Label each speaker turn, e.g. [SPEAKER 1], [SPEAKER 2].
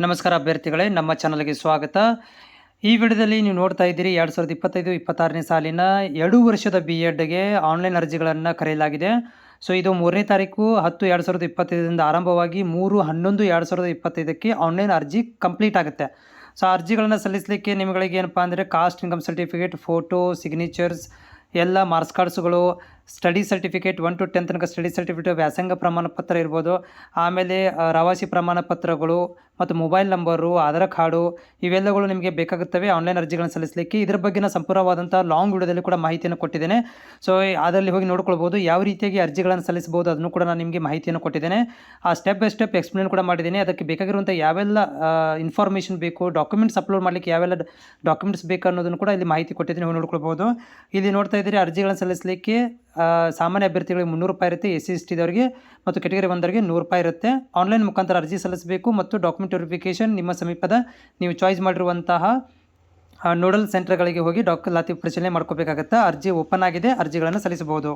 [SPEAKER 1] ನಮಸ್ಕಾರ ಅಭ್ಯರ್ಥಿಗಳೇ, ನಮ್ಮ ಚಾನಲ್ಗೆ ಸ್ವಾಗತ. ಈ ವಿಡಿಯೋದಲ್ಲಿ ನೀವು ನೋಡ್ತಾ ಇದ್ದೀರಿ 2025-26ನೇ ಸಾಲಿನ 2 ವರ್ಷದ BEdಗೆ ಆನ್ಲೈನ್ ಅರ್ಜಿಗಳನ್ನು ಕರೆಯಲಾಗಿದೆ. ಸೊ ಇದು 3ನೇ ತಾರೀಕು 10/2025ರಿಂದ ಆರಂಭವಾಗಿ 3/11/2025ಕ್ಕೆ ಆನ್ಲೈನ್ ಅರ್ಜಿ ಕಂಪ್ಲೀಟ್ ಆಗುತ್ತೆ. ಸೊ ಅರ್ಜಿಗಳನ್ನು ಸಲ್ಲಿಸಲಿಕ್ಕೆ ನಿಮಗೆ ಏನಪ್ಪ ಅಂದರೆ caste income certificate, photo, signatures, ಎಲ್ಲ ಮಾರ್ಕ್ಸ್ ಕಾರ್ಡ್ಸ್ಗಳು, ಸ್ಟಡಿ ಸರ್ಟಿಫಿಕೇಟ್ 1 to 10 ತನಕ ಸ್ಟಡಿ ಸರ್ಟಿಫಿಕೇಟ್, ವ್ಯಾಸಂಗ ಪ್ರಮಾಣ ಪತ್ರ ಇರ್ಬೋದು, ಆಮೇಲೆ ರವಾಸಿ ಪ್ರಮಾಣ ಪತ್ರಗಳು ಮತ್ತು ಮೊಬೈಲ್ ನಂಬರು, ಆಧಾರ್ ಕಾರ್ಡು ಇವೆಲ್ಲಗಳು ನಿಮಗೆ ಬೇಕಾಗುತ್ತವೆ ಆನ್ಲೈನ್ ಅರ್ಜಿಗಳನ್ನು ಸಲ್ಲಿಸಲಿಕ್ಕೆ. ಇದರ ಬಗ್ಗೆನ ಸಂಪೂರ್ಣವಾದಂಥ ಲಾಂಗ್ ವಿಡಿಯೋದಲ್ಲಿ ಕೂಡ ಮಾಹಿತಿಯನ್ನು ಕೊಟ್ಟಿದ್ದೇನೆ. ಸೊ ಅದರಲ್ಲಿ ಹೋಗಿ ನೋಡ್ಕೊಳ್ಬೋದು ಯಾವ ರೀತಿಯಾಗಿ ಅರ್ಜಿಗಳನ್ನು ಸಲ್ಲಿಸಬಹುದು ಅದನ್ನು ಕೂಡ ನಾನು ನಿಮಗೆ ಮಾಹಿತಿಯನ್ನು ಕೊಟ್ಟಿದ್ದೇನೆ. ಆ ಸ್ಟೆಪ್ ಬೈ ಸ್ಟೆಪ್ ಎಕ್ಸ್ಪ್ಲೇನ್ ಕೂಡ ಮಾಡಿದ್ದೇನೆ. ಅದಕ್ಕೆ ಬೇಕಾಗಿರುವಂಥ ಯಾವೆಲ್ಲ ಇನ್ಫಾರ್ಮೇಷನ್ ಬೇಕು, ಡಾಕ್ಯುಮೆಂಟ್ಸ್ ಅಪ್ಲೋಡ್ ಮಾಡಲಿಕ್ಕೆ ಯಾವೆಲ್ಲ ಡಾಕ್ಯುಮೆಂಟ್ಸ್ ಬೇಕು ಅನ್ನೋದನ್ನು ಕೂಡ ಇಲ್ಲಿ ಮಾಹಿತಿ ಕೊಟ್ಟಿದ್ದೇನೆ, ಹೋಗಿ ನೋಡ್ಕೊಳ್ಬೋದು. ಇಲ್ಲಿ ನೋಡ್ತಾ ಇದ್ದೀರಿ ಅರ್ಜಿಗಳನ್ನು ಸಲ್ಲಿಸಲಿಕ್ಕೆ ಸಾಮಾನ್ಯ ಅಭ್ಯರ್ಥಿಗಳಿಗೆ 300 ರೂಪಾಯಿ ಇರುತ್ತೆ, SC/ST ದವರಿಗೆ ಮತ್ತು ಕೆಟಗರಿ 1ದವರಿಗೆ 100 ರೂಪಾಯಿ ಇರುತ್ತೆ. ಆನ್ಲೈನ್ ಮುಖಾಂತರ ಅರ್ಜಿ ಸಲ್ಲಿಸಬೇಕು ಮತ್ತು ಡಾಕ್ಯುಮೆಂಟ್ ವೆರಿಫಿಕೇಷನ್ ನಿಮ್ಮ ಸಮೀಪದ ನೀವು ಚಾಯ್ಸ್ ಮಾಡಿರುವಂತಹ ನೋಡಲ್ ಸೆಂಟರ್ಗಳಿಗೆ ಹೋಗಿ ದಾಖಲಾತಿ ಪರಿಶೀಲನೆ ಮಾಡ್ಕೋಬೇಕಾಗುತ್ತೆ. ಅರ್ಜಿ ಓಪನ್ ಆಗಿದೆ, ಅರ್ಜಿಗಳನ್ನು ಸಲ್ಲಿಸಬಹುದು.